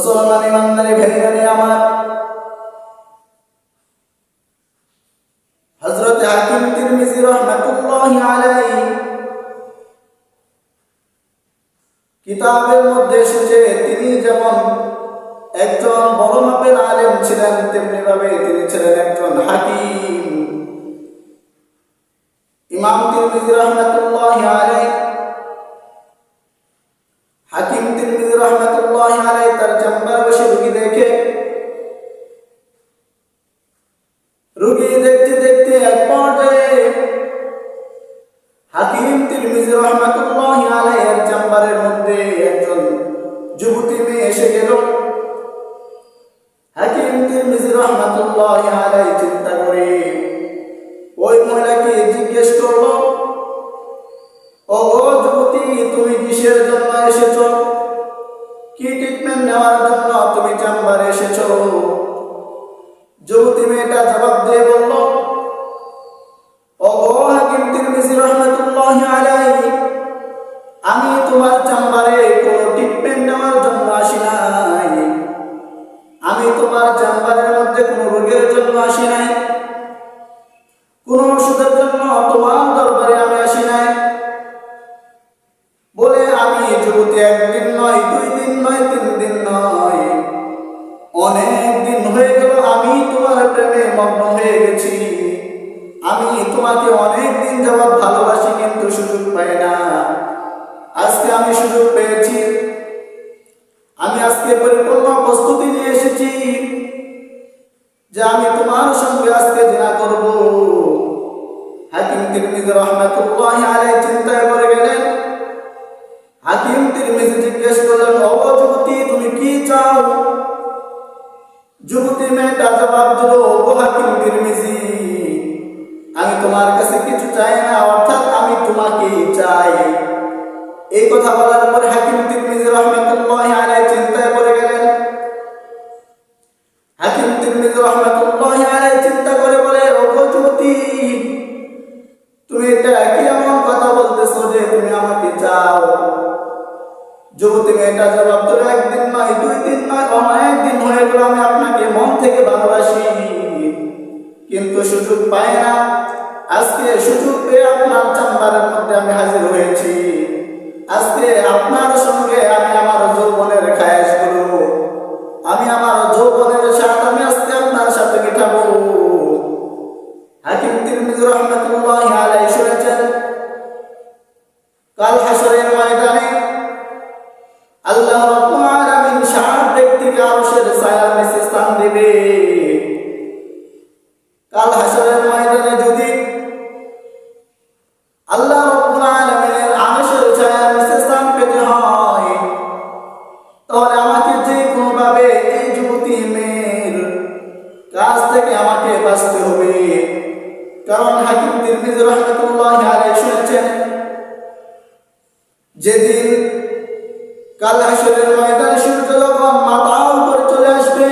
মুসলমান ইমানদারি ভাইরারে আমার, হযরত হাকিম তিরমিজি রাহমাতুল্লাহি আলাইহি কিতাবের মধ্যে এসেছে তিনি যেমন একজন বড় মাপের আলেম ছিলেন তেমনি ভাবে তিনি ছিলেন একজন হাকিম। ইমাম তিরমিজি রাহমাতুল্লাহি আলাইহি, হাকিম তিরমিজি রাহমাতুল্লাহি আলাইহি তার চেম্বারে বসে রোগী দেখে, রোগী দেখতে দেখতে এক পর্যায়ে হাকিম তিরমিজি রাহমাতুল্লাহি আলাইহির চেম্বারের মধ্যে একজন যুবতী মেয়ে এসে গেল। হাকিম তিরমিজি রাহমাতুল্লাহি আলাইহি চিন্তা করে ওই মহিলাকে জিজ্ঞেস করলো, ও যুবতী, তুমি কিসের জন্য এসেছো? কি ট্রিটমেন্ট নেওয়ার জন্য তুমি চেম্বারে এসেছো? যুবতী মেয়েটা জবাব দিয়ে বলল, ও হাকিম তিরমিজি রাহমাতুল্লাহি আলাইহি, আমি তোমার চেম্বারে কোনো ট্রিটমেন্ট নেওয়ার জন্য আসি নাই। আমি তোমার চেম্বারের মধ্যে কোনো রোগের জন্য আসি নাই, কোনো ওষুধের জন্য তোমার দরবারে আমি আসি নাই। বলে আমি যুবতী একদিন নয়, 2 দিন নয়, 3 দিন নয়, অনেক দিন হয়ে গেল আমি তোমার প্রেমে মগ্ন হয়ে গেছি। আমি তোমাকে অনেক দিন যাবৎ ভালোবাসি, কিন্তু সুযোগ পাই না। আজকে আমি সুযোগ পেয়েছি। আমি আজকে পরিপূর্ণ প্রস্তুতি নিয়ে এসেছি যে আমি তোমার সঙ্গে আজকে জিনা করব। হাকিম তিরমিজি রাহমাতুল্লাহি আলাইহি চিন্তায় পড়ে গেলেন। হাকিম তিরমিজি জিজ্ঞেস করলেন, ও যুবতী, তুমি কি চাও? যুবতী মেয়েটা জবাব দিল, ও হাকিম তিরমিজি, আমি তোমার কাছে কিছু চাই না, অর্থাৎ আমি তোমাকেই চাই। এই কথা বলার পর হাকিম তিরমিজি রাহমাতুল্লাহি আলাইহি চিন্তায় পড়ে গেলেন। হাকিম তিরমিজি রাহমাতুল্লাহি আলাইহি চিন্তা করে বলে, ও যুবতী, তুমি এটা কি এমন কথা বলতেছো যে তুমি আমাকে চাও? যুবতী মেয়েটা জবাব দিল, একদিন নয়, 2 দিন নয়, অনেক দিন হয়ে গেল আমি আপনাকে মন থেকে ভালোবাসি, কিন্তু সুযোগ পাই না। আজকে সুযোগ পেয়ে আপনার চেম্বারের মধ্যে আমি হাজির হয়েছি। আজকে আপনার সঙ্গে আমি আমার যৌবনের খায়েশ করব, আমি আমার যৌবনের স্বাদ আমি আজকে আপনার সাথে মেটাবো। হাকিম তিরমিজি রাহমাতুল্লাহি আলাইহি শুনেছেন, কাল হাশরের ময়দানে আল্লাহ রাব্বুল আলামিন 60 ব্যক্তিকে আরশের ছায়ার নিচে স্থান দেবে। কাল হাশরের ময়দানে যদি আল্লাহ রাব্বুল আলামিনের আরশের ছায়ার নিচে স্থান পেতে হয়, তাহলে আমাকে যে কোনো ভাবে এই যুবতী মেয়ের কাছ থেকে আমাকে বাঁচতে হবে। কারণ হাকিম তিরমিজি রাহমাতুল্লাহি আলাইহি শুনেছেন, যেদিন কাল হাশরের ময়দানে সূর্য যখন মাথার উপর চলে আসবে,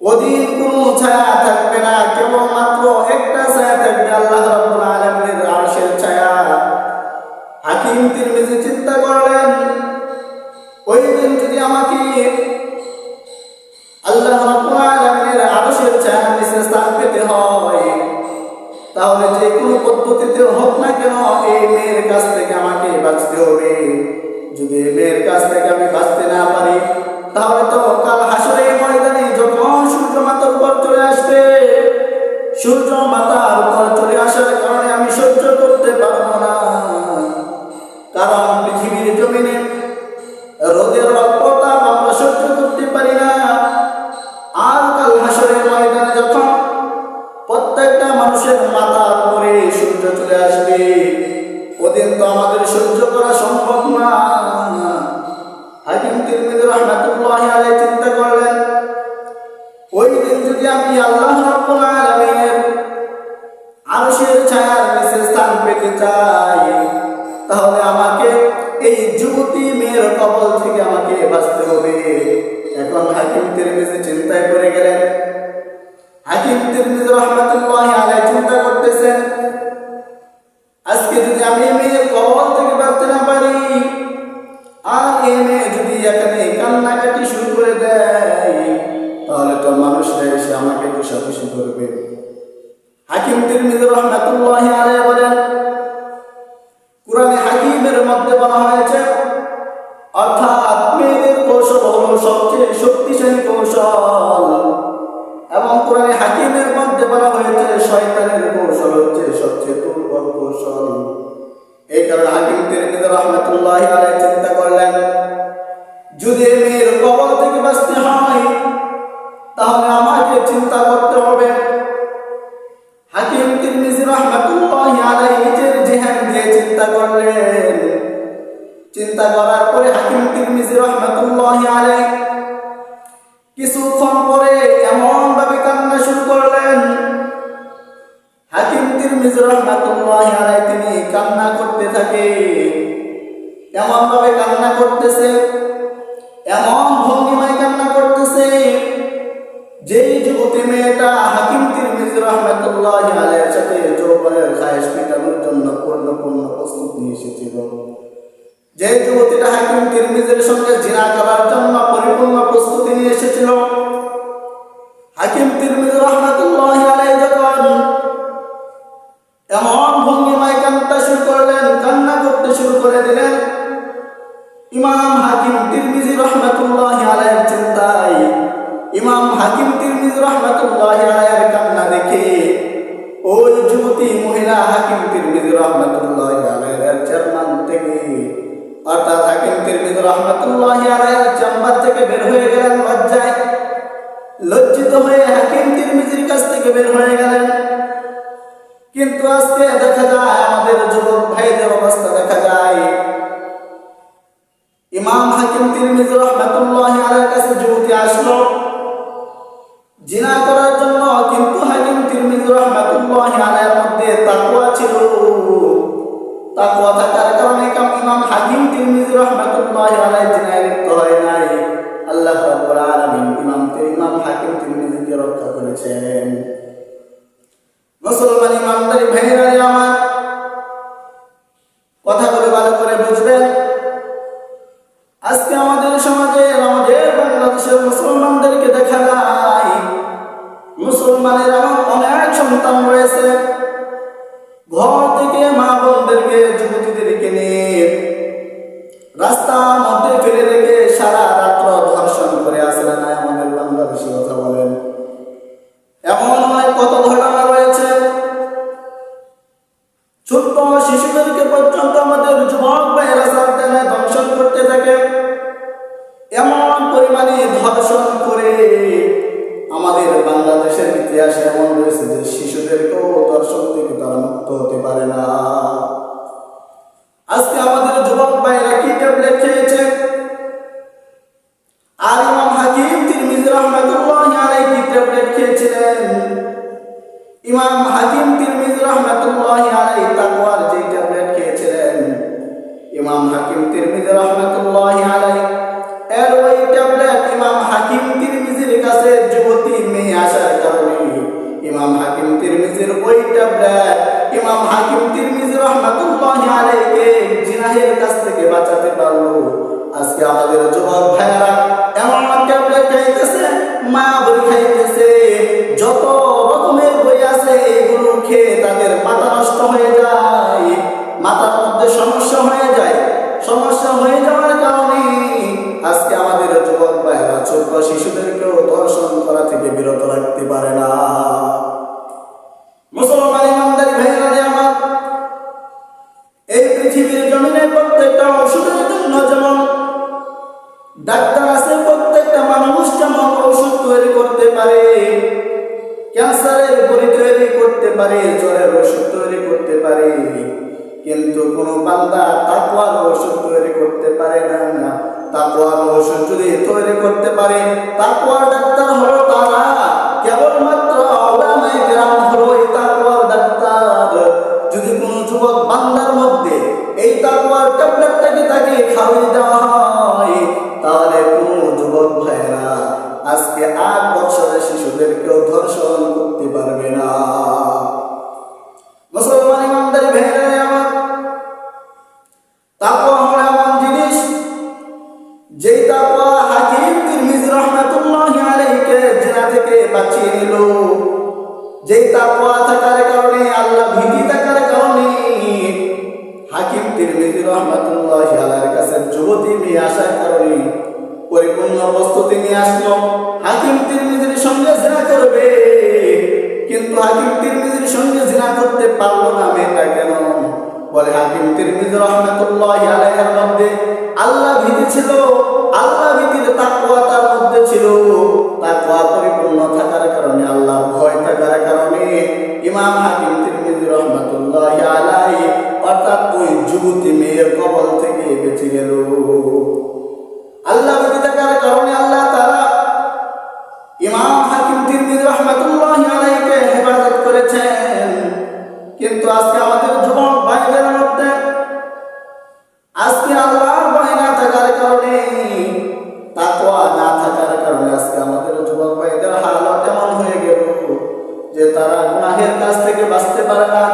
ওদিন কোনো ছায়া থাকবে না, কেবলমাত্র একটা ছায়া থাকবে, আল্লাহ রাব্বুল আলামিনের আরশের ছায়া। হাকিম তিরমিজি চিন্তা করলেন, ওই দিন যদি আমাকে আল্লাহ রাব্বুল আলামিনের আরশের ছায়ার নিচে স্থান পেতে হয়, তাহলে যে কোনো পদ্ধতিতে হোক না কেন এই মেয়ের কাছ থেকে আমাকে বাঁচতে হবে। যদি এই মেয়ের কাছ থেকে আমি বাঁচতে না পারি, তাহলে তো কাল হাশরের ময়দানে যখন সূর্য মাথার উপর চলে আসবে, সূর্য মাথার উপর চলে আসার কারণে আমি সহ্য করতে পারবো না। কারণ পৃথিবীর জমিনে রোদের রক্ততাপ আমরা সহ্য করতে পারি না। আর কাল হাশরের ময়দানে যখন প্রত্যেকটা মানুষের মাথার উপরে সূর্য চলে আসবে, ওদিন তো আমাদের সহ্য করা সম্ভব না। হাকিম তিরমিজি রাহমাতুল্লাহি আলাইহি চিন্তা করলেন, ওই দিন যদি আমি আল্লাহ রাব্বুল আলামিনের আরশের ছায়ার নিচে স্থান পেতে চাই, তাহলে আমাকে এই যুবতী মেয়ের কবল থেকে আমাকে বাঁচতে হবে। এখন হাকিম তিরমিজি চিন্তায় পড়ে গেলেন। হাকিম তিরমিজি রাহমাতুল্লাহি আলাইহি চিন্তা করতেছেন, আজকে যদি আমি মেয়ের কবল থেকে বাঁচতে না পারি, আর এই মেয়ে যদি এখানে কান্নাকাটি তিরমিজি রাহমাতুল্লাহি আলাইহি বলেন, কুরআনে হাকিমের মধ্যে বলা হয়েছে, অর্থাৎ মেয়েদের কৌশল হলো সবচেয়ে শক্তিশালী কৌশল, এবং কোরআনে হাকিমের মধ্যে বলা হয়েছে শয়তানের কৌশল হচ্ছে সবচেয়ে দুর্বল কৌশল। এই কারণে হাকিম তিরমিজি রাহমাতুল্লাহি আলাইহি চিন্তা করলেন, যদি মেয়ের কবল থেকে বাঁচতে হয় তাহলে আমাকে চিন্তা করতে হবে। হাকিম তিরমিজি রাহমাতুল্লাহি আলাইহি নিজের জিহান দিয়ে চিন্তা করলেন। চিন্তা করার পরে হাকিম তিরমিজি রাহমাতুল্লাহি আলাইহি কিছুক্ষণ পরে এমন ভাবে কান্না শুরু করলেন। হাকিম তিরমিজি রাহমাতুল্লাহি আলাইহি তিনি কান্না করতে থাকে, এমন ভাবে কান্না করতেছে, এমন ভঙ্গিমায় কান্না করতেছে, যেই যুবতী মেয়েটা হাকিম তিরমিজি রাহমাতুল্লাহি আলাইহির সাথে যৌবনের খায়েশ মেটানোর জন্য পূর্ণ প্রস্তুত নিয়ে এসেছিল, যে যুবতীটা হাকিম তিরমিজির সঙ্গে জিনা করার জন্য পরিপূর্ণ প্রস্তুতি নিয়ে এসেছিল, হাকিম তিরমিজি রাহমাতুল্লাহি আলাইহি যখন এমন ভঙ্গিমায় কান্না শুরু করলেন, কান্না করতে শুরু করে দিলেন, ইমাম হাকিম তিরমিজি রাহমাতুল্লাহি আলাইহির চিন্তায়, ইমাম হাকিম তিরমিজি রাহমাতুল্লাহি আলাইহির কান্না দেখে ওই যুবতী মহিলা হাকিম তিরমিজি রাহমাতুল্লাহি আলাইহির চেয়ারম্যান থেকে, অর্থাৎ হাকিম তিরমিজি রাহমাতুল্লাহি আলাইহির চেম্বার থেকে বের হয়ে গেলেন লজ্জায়, লজ্জিত হয়ে হাকিম তিরমিজির কাছ থেকে বের হয়ে গেলেন। কিন্তু আজকে দেখা যায় আমাদের যুবক ভাইদের অবস্থা দেখা যায়, ইমাম হাকিম তিরমিজি রাহমাতুল্লাহি আলাইহির কাছে যুবতী আসলো জিনা করার জন্য, কিন্তু হাকিম তিরমিজি রাহমাতুল্লাহি আলাইহির মধ্যে তাকওয়া ছিল। তাকওয়া থাকার কারণে ইমাম হাকিম তিরমিজি রাহমাতুল্লাহি আলাইহি জিনায় লিপ্ত হয় নাই। আল্লাহ রাব্বুল আলামিন ইমাম হাকিম তিরমিজিকে রক্ষা করেছেন। মুসলমান ইমানদারি ভাইরা আমার, কথাগুলো ভালো করে বুঝবেন। আজকে আমাদের সমাজে, আমাদের বাংলাদেশের মুসলমানদেরকে দেখা যায়, মুসলমানের এমন অনেক সন্তান রয়েছে, ঘর থেকে মা বোনদেরকে, যুবতীদেরকে নিয়ে রাস্তার মধ্যে ফেলে রেখে সারা রাত্র ধর্ষণ করে আসে না আমাদের বাংলাদেশি, কথা বলেন। এমন অনেক কত ঘটনা রয়েছে, ছোট্ট শিশুদেরকে পর্যন্ত আমাদের যুবক ভাইয়েরা সাবধানে ধর্ষণ করতে থাকে। এমন পরিমাণে ধর্ষণ করে আমাদের বাংলাদেশের ইতিহাসে এমন রয়েছে যে শিশুদেরকেও ধর্ষণ থেকে তারা মুক্ত হতে পারে না। আজকে আমাদের যুবক ভাইয়েরা কি ট্যাবলেট খেয়েছে, আর ইমাম হাকিম তিরমিজি রাহমাতুল্লাহি আলাইহি কি ট্যাবলেট খেয়েছিলেন? ইমাম হাকিম তিরমিজি রাহমাতুল্লাহি আলাইহি তাকওয়ার যে ট্যাবলেট খেয়েছিলেন, ইমাম হাকিম তিরমিজি রাহমাতুল্লাহি আলাইহি এর ওই ট্যাবলেট ইমাম হাকিম তিরমিজির কাছে যুবতী মেয়ে আসার কারণে ইমাম হাকিম তিরমিজির ওই ট্যাবলেট ইমাম হাকিম তিরমিজি রাহমাতুল্লাহি আলাইহিকে জিনাহের কাছ থেকে বাঁচাতে পারলো। আজকে আমাদের যুবক ভাইয়েরা এমন ট্যাবলেট খাইতেছে, মায়া বড়ি খাইতেছে, যত রকমের বই আছে এগুলো খেয়ে তাদের মাথা নষ্ট হয়ে যায়, মাথার মধ্যে সমস্যা হয়ে যায়। সমস্যা হয়ে যাওয়ার কারণে আজকে আমাদের যুবক ভাইয়েরা ছোট শিশুদেরকেও ধর্ষণ করা থেকে বিরত রাখতে পারে না। মুসলমান ইমানদারি ভাইয়েরা আমার, এই পৃথিবীর জমিনে প্রত্যেকটা ওষুধের জন্য যেমন ডাক্তার আছে, প্রত্যেকটা মানুষ যেমন ওষুধ তৈরি করতে পারে, ক্যান্সারের বড়ি তৈরি করতে পারে, জ্বরের ওষুধ তৈরি করতে পারে, কিন্তু কোন বান্দা তাকওয়ার ওষুধ তৈরি করতে পারে না। তাকওয়ার ওষুধ যদি তৈরি করতে পারে, তাকওয়ার ডাক্তার হলো তারা, কেবলমাত্র উলামায়ে কেরাম হলো এই তাকওয়ার ডাক্তার। যদি কোন যুবক বান্দার মধ্যে এই তাকওয়ার ট্যাবলেটটাকে তাকে খাওয়িয়ে দেওয়া হয়, তাহলে কোন যুবক ভাইরা আজকে 8 বছরের শিশুদেরকেও ধর্ষণ করতে পারবে না। মুসলমান ইমানদারি ভাইরা আমার, তাকওয়া হলো এমন জিনিস, যেই তাকওয়া হাকিম তিরমিজি রাহমাতুল্লাহি আলাইহিকে জিনা থেকে বাঁচিয়ে নিল। যেই তাকওয়া থাকার কারণে পরিপূর্ণ প্রস্তুতি নিয়ে আসলো হাকিম তিরমিজির সঙ্গে জিনা করবে, কিন্তু হাকিম তিরমিজির সঙ্গে জিনা করতে পারলো না। মেয়েটা কেন? বলে হাকিম তিরমিজি রাহমাতুল্লাহি আলাইহির মধ্যে আল্লাহ ভীতি ছিল, আল্লাহ ভীতির তাকওয়া তার মধ্যে ছিল। তাকওয়া পরিপূর্ণ থাকার কারণে, আল্লাহ ভয় থাকার কারণে ইমাম হাকিম তিরমিজি রাহমাতুল্লাহি আলাইহি অর্থাৎ ওই যুবতী মেয়ের কবল থেকে বেঁচে গেল। আল্লাহ ভীতি থাকার কারণে আল্লাহ তাআলা ইমাম হাকিম তিরমিজি রাহমাতুল্লাহি আলাইহিকে হেফাজত করেছেন। কিন্তু আজকে আমাদের যুবক ভাইদের মধ্যে আজকে আল্লাহর ভয় না থাকার কারণে, তাকওয়া না থাকার কারণে আজকে আমাদের যুবক ভাইদের হালত এমন হয়ে গেল যে তারা গুনাহের কাছ থেকে বাঁচতে পারে না।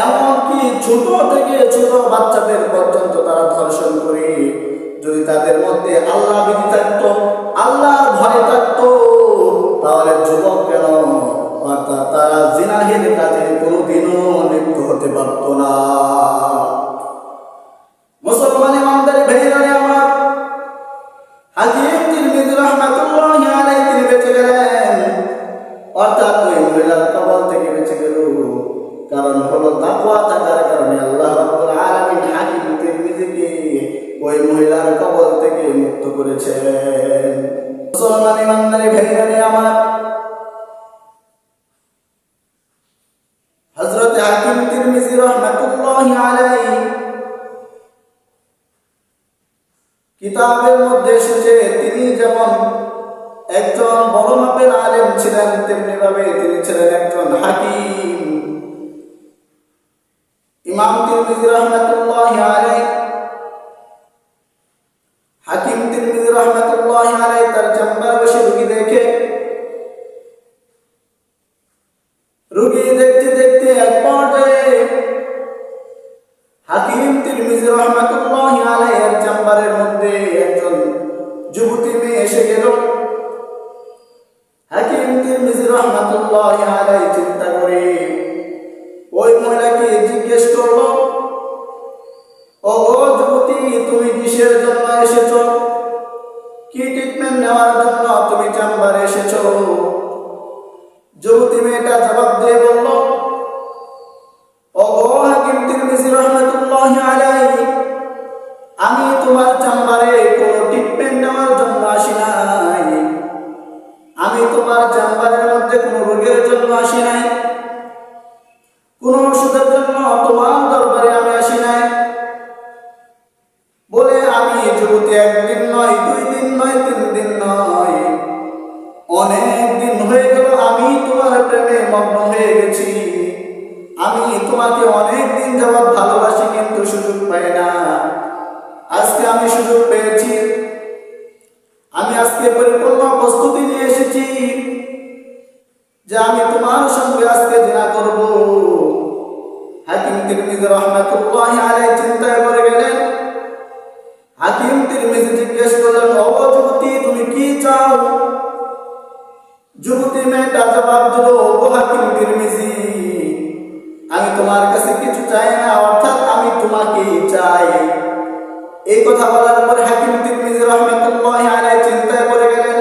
এমনকি ছোট থেকে ছোট বাচ্চাদের পর্যন্ত তারা ধর্ষণ করে। যদি তাদের মধ্যে আল্লাহ ভীতি থাকতো, আল্লাহর ভয় থাকতো, তাহলে যুবক কেন, অর্থাৎ তারা জিনাহের কাজে কোনোদিনও লিপ্ত হতে পারত না। মুসলমান ইমানদারি ভাইরা আমার, হাকিম তিরমিজি রাহমাতুল্লাহি আলাইহি তিনি বেঁচে গেলেন, অর্থাৎ ওই মহিলার কবল থেকে বেঁচে গেল। কারণ হলো তাকওয়া থাকার কারণে আল্লাহ রাব্বুল আলামিন হাকিম তিরমিজিকে ওই মহিলার কবল থেকে মুক্ত করেছেন। মুসলমান ইমানদারি ভাইরা আমার, হযরত হাকিম তিরমিজি রাহমাতুল্লাহি আলাইহি কিতাবের মধ্যে এসেছে তিনি যেমন একজন বড় মাপের আলেম ছিলেন, তেমনি ভাবে তিনি ছিলেন একজন হাকিম। ইমাম তিরমিজি রাহমাতুল্লাহি আলাইহি, হাকিম তিরমিজি রাহমাতুল্লাহি আলাইহি তার চেম্বারে বসে রোগী দেখে, রোগী দেখতে দেখতে এক পর্যায়ে হাকিম তিরমিজি রাহমাতুল্লাহি আলাইহির চেম্বারের মধ্যে একজন যুবতী মেয়ে এসে গেল। হাকিম তিরমিজি রাহমাতুল্লাহি আলাইহি চিন্তা করে ওই মহিলাকে জিজ্ঞেস করলো, ও যুবতী, তুমি কিসের জন্য এসেছো? কি ট্রিটমেন্ট নেওয়ার জন্য তুমি চেম্বারে এসেছো? যুবতী মেয়েটা জবাব দিয়ে বলল, ও হাকিম তিরমিজি রাহমাতুল্লাহি আলাইহি, আমি তোমার চেম্বারে কোনো ট্রিটমেন্ট নেওয়ার জন্য আসি নাই, আমি তোমার চেম্বারের মধ্যে কোনো রোগের জন্য আসি নাই, কোনো ওষুধের জন্য তোমার দরবারে আমি আসি নাই। বলে আমি যুবতী একদিন নয়, 2 দিন নয়, 3 দিন নয়, অনেক দিন হয়ে গেল আমি তোমার প্রেমে মগ্ন হয়ে গেছি। আমি তোমাকে অনেক দিন যাবৎ ভালোবাসি, কিন্তু সুযোগ পাই না। আজকে আমি সুযোগ পেয়েছি, আমি আজকে পরিপূর্ণ প্রস্তুতি নিয়ে এসেছি যে আমি তোমার সঙ্গে আজকে জিনা করব। হাকিম তিরমিজি রাহমাতুল্লাহি আলাইহি চিন্তায় পড়ে গেলেন। হাকিম তিরমিজি জিজ্ঞেস করলেন, ও যুবতী, তুমি কি চাও? যুবতী মেয়েটা জবাব দিল, ও হাকিম তিরমিজি, আমি তোমার কাছে কিছু চাই না, অর্থাৎ আমি তোমাকেই চাই। এই কথা বলার পরে হাকিম তিরমিজি রাহমাতুল্লাহি আলাইহি চিন্তায় পড়ে গেলেন।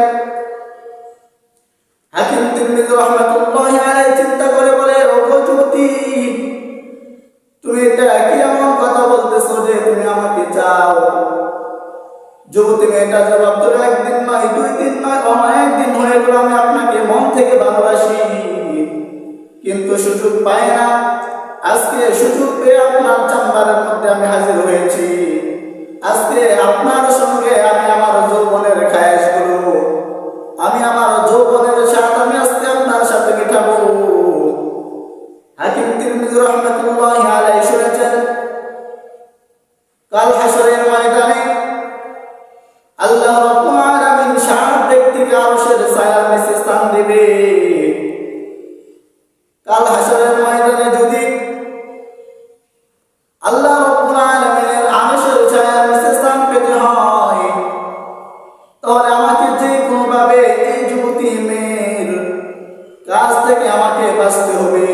হাকিম তিরমিজি রাহমাতুল্লাহি আলাইহি চিন্তা করে বলে, ও যুবতী, তুমি এটা কি এমন কথা বলতেছো যে তুমি আমাকে চাও? যুবতী মেয়েটা জবাব দিল, একদিন নয়, 2 দিন নয়, অনেক দিন হয়ে গেল আমি আপনাকে মন থেকে ভালোবাসি, কিন্তু সুযোগ পাই না। আজকে সুযোগ পেয়ে আপনার চেম্বারের মধ্যে আমি হাজির হয়েছি। আজকে আপনার সঙ্গে আমি আমার যৌবনের খায়েশ করব, আমি আমার যৌবনের স্বাদ আমি আজকে আপনার সাথে মেটাবো। হাকিম তিরমিজি রাহমাতুল্লাহি আলাইহি শুনেছেন, কাল হাসরের ময়দানে আল্লাহ রাব্বুল আলামিন 60 ব্যক্তিকে আরশের ছায়ার নিচে স্থান দেবে। কাল হাসরের ময়দানে যদি আল্লাহ রাব্বুল আলামিনের আরশের ছায়ার নিচে স্থান পেতে হয়, তাহলে আমাকে যে কোনো ভাবে এই যুবতী মেয়ের কাছ থেকে আমাকে বাঁচতে হবে।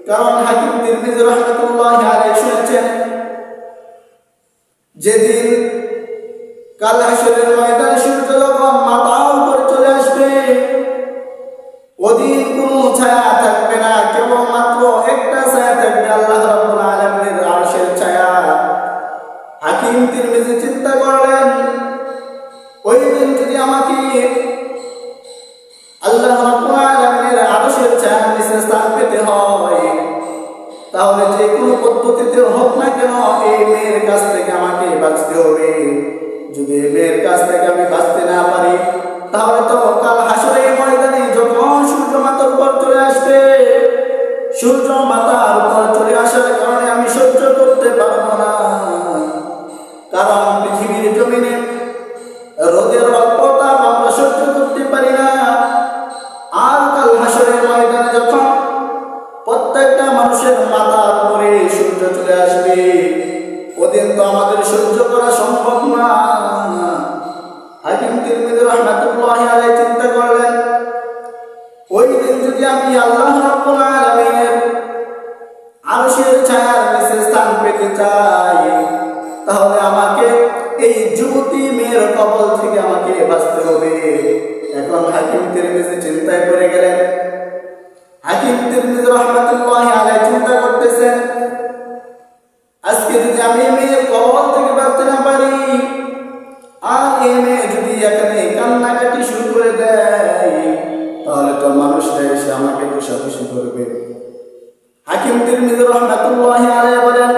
কারণ হাকিম তিরমিজি রাহমাতুল্লাহি আলাইহি শুনেছেন, যেদিন কাল হাসরের ময়দানে আমাকে আল্লাহ রাব্বুল আলামিনের আরশের ছায়ার নিচে স্থান পেতে হয়, তাহলে যে কোনো পদ্ধতিতে হোক না কেন এই মেয়ের কাছ থেকে আমাকে বাঁচতে হবে। যদি এই মেয়ের কাছ থেকে আমি বাঁচতে না পারি, তাহলে তো কাল হাসরের ময়দানে যখন সূর্য মাথার উপর চলে আসবে, সূর্য মাথার উপর চলে আসার কারণে আমি সহ্য করতে পারবো না। কারণ পৃথিবীর জমিনে রোদের অল্প তাপ আমরা সহ্য করতে পারি না। আর কাল হাসরের ময়দানে যখন প্রত্যেকটা মানুষের মাথার উপরে সূর্য চলে আসবে, ওদিন তো আমাদের সহ্য করা সম্ভব না। হাকিম তিরমিজি রাহমাতুল্লাহি আলাইহি চিন্তা করলেন, ওই দিন যদি আমি আল্লাহ রাব্বুল আলামিনের আরশের ছায়ার নিচে স্থান পেতে চাই, তাহলে আমাকে এই যুবতী মেয়ের কবল থেকে আমাকে বাঁচতে হবে। এখন হাকিম তিরমিজি চিন্তায় পড়ে গেলেন। হাকিম তিরমিজি রাহমাতুল্লাহি আলাইহি চিন্তা করতেছেন, আজকে যদি আমি মেয়ের কবল থেকে বাঁচতে না পারি, আর এই মেয়ে যদি এখানে কান্নাকাটি শুরু করে দেয়, তাহলে তো মানুষরা এসে আমাকে দোষাদোষি করবে। হাকিম তিরমিজি রাহমাতুল্লাহি আলাইহি বলেন,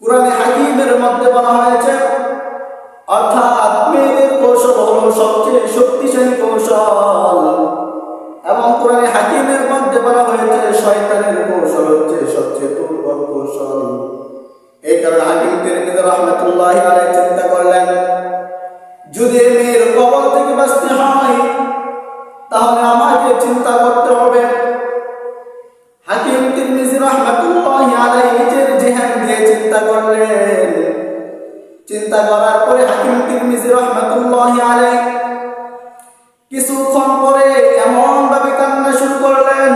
কুরআনে হাকিমের মধ্যে বলা হয়েছে, অর্থাৎ মেয়েদের কৌশল হলো সবচেয়ে শক্তিশালী কৌশল, এবং কোরআনে হাকিমের মধ্যে বলা হয়েছে শয়তানের কৌশল হচ্ছে সবচেয়ে দুর্বল কৌশল। এই কারণে হাকিম তিরমিজি রাহমাতুল্লাহি আলাইহি চিন্তা করলেন, যদি মেয়ের কবল থেকে বাঁচতে হয়, তাহলে আমাকে চিন্তা করতে হবে। হাকিম তিরমিজি রাহমাতুল্লাহি আলাইহি নিজের জিহ্বা দিয়ে চিন্তা করলেন। চিন্তা করার পরে হাকিম তিরমিজি রাহমাতুল্লাহি আলাইহি কিছুক্ষণ পরে এমন ভাবে কান্না শুরু করলেন।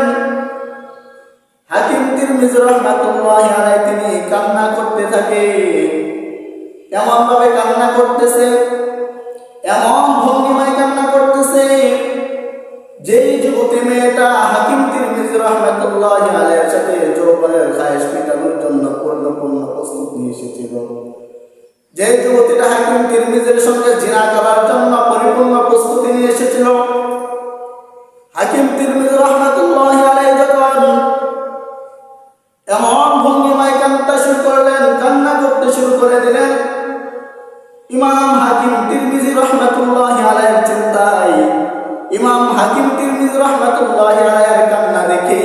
হাকিম তিরমিজি রাহমাতুল্লাহি আলাইহি তিনি কান্না করতে থাকে, এমন ভাবে কান্না করতেছে, এমন ভঙ্গিমায় কান্না করতেছে, যেই যুবতী মেয়েটা হাকিম তিরমিজি রাহমাতুল্লাহি আলাইহির সাথে যৌবনের খায়েশ মেটানোর জন্য পূর্ণ প্রস্তুত নিয়ে এসেছিল, যে যুবতীটা হাকিম তিরমিজির সঙ্গে জিনা করার জন্য পরিপূর্ণ প্রস্তুতি নিয়ে এসেছিল, হাকিম তিরমিজি রাহমাতুল্লাহি আলাইহি যখন এমন ভঙ্গিমায় কান্না শুরু করলেন, কান্না করতে শুরু করে দিলেন, ইমাম হাকিম তিরমিজি রাহমাতুল্লাহি আলাইহির চিন্তায় ইমাম হাকিম তিরমিজি রাহমাতুল্লাহি আলাইহির কান্না দেখে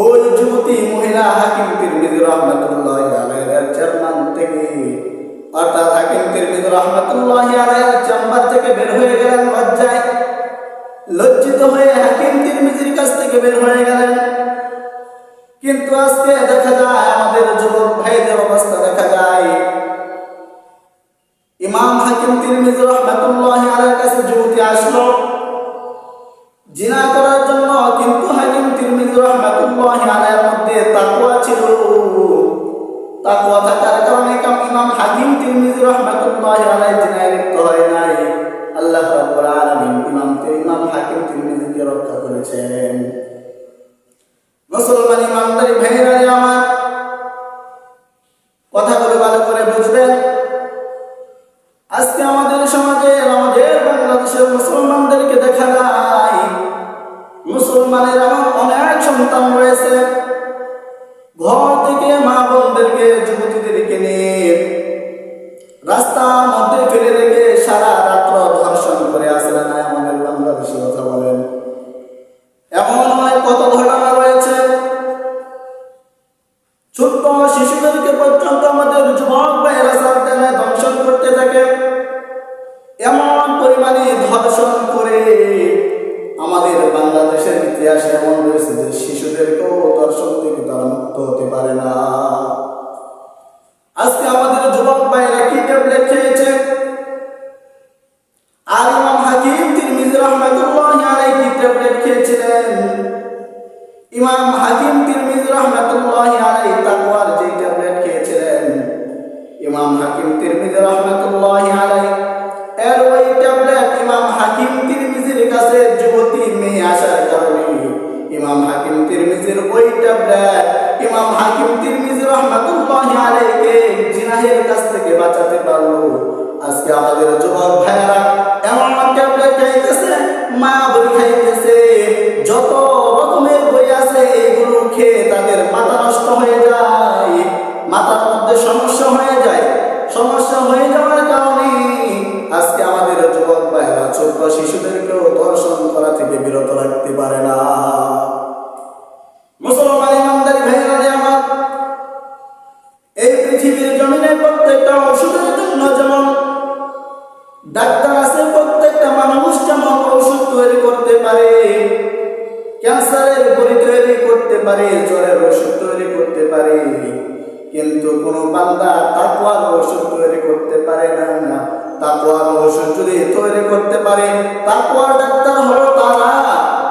ওই যুবতী মহিলা হাকিম তিরমিজি রাহমাতুল্লাহি আলাইহির চেয়ারম্যান থেকে, অর্থাৎ হাকিম তিরমিজি রাহমাতুল্লাহি আলাইহির চেম্বার থেকে বের হয়ে গেলেন লজ্জায়, লজ্জিত হয়ে হাকিম তিরমিজির কাছ থেকে বের হয়ে গেলেন। কিন্তু আজকে দেখা যায় আমাদের যুবক ভাইদের অবস্থা দেখা যায়, ইমাম হাকিম তিরমিজি রাহমাতুল্লাহি আলাইহির কাছে যুবতী আসলো জিনা করার জন্য, কিন্তু হাকিম তিরমিজি রাহমাতুল্লাহি আলাইহির মধ্যে তাকওয়া ছিল। তাকওয়া থাকার কারণে ইমাম হাকিম তিরমিজি রাহমাতুল্লাহি আলাইহি জিনায় লিপ্ত হয় নাই। আল্লাহ রাব্বুল আলামিন ইমাম হাকিম তিরমিজিকে রক্ষা করেছেন। মুসলমান ইমানদারি ভাইরা আমার, কথাগুলো ভালো করে বুঝবেন। আজকে আমাদের সমাজে, আমাদের বাংলাদেশের মুসলমানদেরকে দেখা যায়, মুসলমানের এমন অনেক সন্তান রয়েছে, ঘর থেকে মা বোনদেরকে যুবতীদেরকে নিয়ে রাস্তার মধ্যে ফেলে রেখে সারা রাত্র ধর্ষণ করে আসে না। আমাদের বাংলাদেশের কথা বলেন, এমন অনেক কত ঘটনা রয়েছে। ছোট্ট শিশুদেরকে পর্যন্ত আমাদের যুবক ভাইয়েরা সাথে ধর্ষণ করতে থাকে। এমন পরিমাণে ধর্ষণ করে আমাদের বাংলাদেশের ইতিহাসে এমন রয়েছে যে শিশুদেরকেও ধর্ষণ থেকে তারা মুক্ত হতে পারে না। আজকে আমাদের যুবক ভাইয়েরা কি ট্যাবলেট খেয়েছে, আর ইমাম হাকিম তিরমিজি রাহমাতুল্লাহি আলাইহি কি ট্যাবলেট খেয়েছিলেন? ইমাম হাকিম তিরমিজি রাহমাতুল্লাহি আলাইহি তাকওয়ার যে ট্যাবলেট খেয়েছিলেন, ইমাম হাকিম তিরমিজি রাহমাতুল্লাহি আলাইহি এর ওই ট্যাবলেট ইমাম হাকিম তিরমিজির কাছে যুবতী মেয়ে আসার কারণে ইমাম হাকিম তিরমিজির ওই ট্যাবলেট ইমাম হাকিম তিরমিজি রাহমাতুল্লাহি আলাইহিকে জিনাহের কাছ থেকে বাঁচাতে পারলো। আজকে আজকে আমাদের যুবক ভাইয়েরা এমন ট্যাবলেট খাইতেছে, মায়াবড়ি খাইতেছে, যত রকমের বই আছে এগুলো খেয়ে তাদের মাথা নষ্ট হয়ে যায়, মাথার মধ্যে সমস্যা হয়ে যায়। সমস্যা হয়ে যাওয়ার কারণে আজকে আমাদের যুবক ভাইয়েরা ছোট্ট শিশুদেরকেও ধর্ষণ করা থেকে বিরত রাখতে পারে না। মুসলমান ইমানদারি ভাইয়েরা যে আমার, এই পৃথিবীর জমিনে প্রত্যেকটা ওষুধের জন্য যেমন ডাক্তার আছে, প্রত্যেকটা মানুষ যেমন ওষুধ তৈরি করতে পারে, ক্যান্সারের বড়ি তৈরি করতে পারে, জ্বরের ওষুধ তৈরি করতে পারে, কিন্তু কোন বান্দা তাকওয়ার ওষুধ তৈরি করতে পারে না। তাকওয়ার ওষুধ যদি তৈরি করতে পারে, তাকওয়ার ডাক্তার হলো তারা,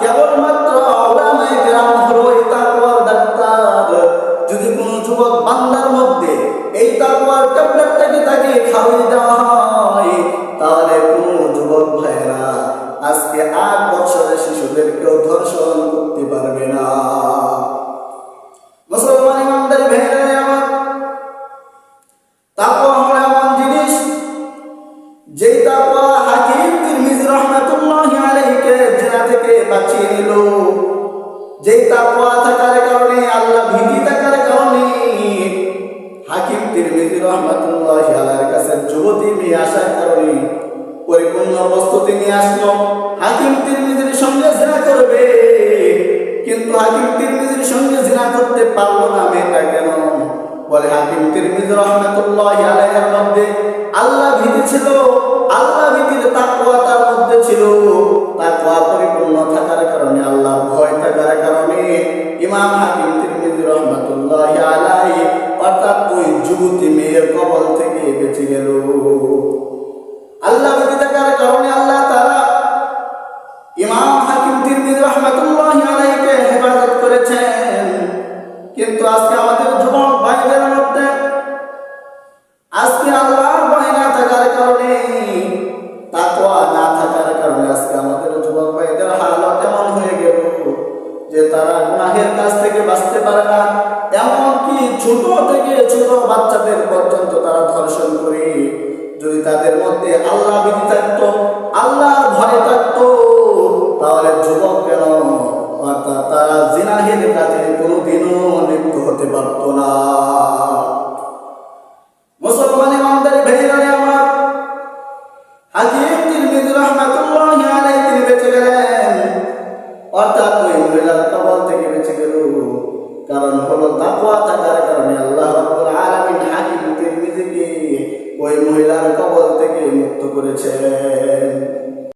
কেবলমাত্র উলামায়ে কেরাম হলো এই তাকওয়ার ডাক্তার। যদি কোন যুবক বান্দার মধ্যে এই তাকওয়ার ট্যাবলেটটাকে তাকে খাওয়িয়ে দেওয়া হয়, তাহলে কোন যুবক ভাইরা আজকে 8 বছরের শিশুদেরকেও ধর্ষণ করতে পারবে না। মুসলমান ইমানদারি ভাইরা আমার, তাকওয়া হলো এমন জিনিস, যেই তাকওয়া হাকিম তিরমিজি রাহমাতুল্লাহি আলাইহিকে জিনা থেকে বাঁচিয়ে নিল। যেই তাকওয়া থাকার কারণে, আল্লাহ ভীতি থাকার কারণে হাকিম তিরমিজি রাহমাতুল্লাহি আলাইহির কাছে যুবতী মেয়ে আসার কারণে পরিপূর্ণ প্রস্তুতি নিয়ে আসলো হাকিম তিরমিজির সঙ্গে জিনা করবে, কিন্তু হাকিম তিরমিজির সঙ্গে জিনা করতে পারলো না। মেয়েটা কেন? বলে হাকিম তিরমিজি রাহমাতুল্লাহি আলাইহির মধ্যে আল্লাহ ভীতি ছিল, আল্লাহ ভীতির তাকওয়া তার মধ্যে ছিল। তাকওয়া পরিপূর্ণ থাকার কারণে, আল্লাহর ভয় থাকার কারণে ইমাম হাকিম তিরমিজি রাহমাতুল্লাহি আলাইহি অর্থাৎ ওই যুবতী মেয়ের কবল থেকে বেঁচে গেল। আল্লাহ ভীতি থাকার কারণে আল্লাহ তাআলা ইমাম হাকিম তিরমিজি রাহমাতুল্লাহি আলাইহিকে হেফাজত করেছেন। কিন্তু আজকে আমাদের যুবক ভাইদের মধ্যে আজকে আল্লাহর ভয় না থাকার কারণে, তাকওয়া না থাকার কারণে আজকে আমাদের যুবক ভাইদের হালত এমন হয়ে গেল যে তারা গুনাহের কাছ থেকে বাঁচতে পারে না। এমনকি ছোট থেকে ছোট বাচ্চাদের পর্যন্ত তারা ধর্ষণ করে। যদি তাদের মধ্যে আল্লাহ ভীতি থাকতো, আল্লাহর ভয় থাকতো, তাহলে যুবক কেন, অর্থাৎ তারা জিনাহের কাজে কোনোদিনও লিপ্ত হতে পারত না। মুসলমান ইমানদারি ভাইরা আমার, হাকিম তিরমিজি রাহমাতুল্লাহি আলাইহি তিনি বেঁচে গেলেন, অর্থাৎ ওই মহিলার কবল থেকে বেঁচে গেল। কারণ হলো তাকওয়া থাকার কারণে আল্লাহ রাব্বুল আলামিন হাকিম তিরমিজিকে ওই মহিলার কবল থেকে মুক্ত করেছেন।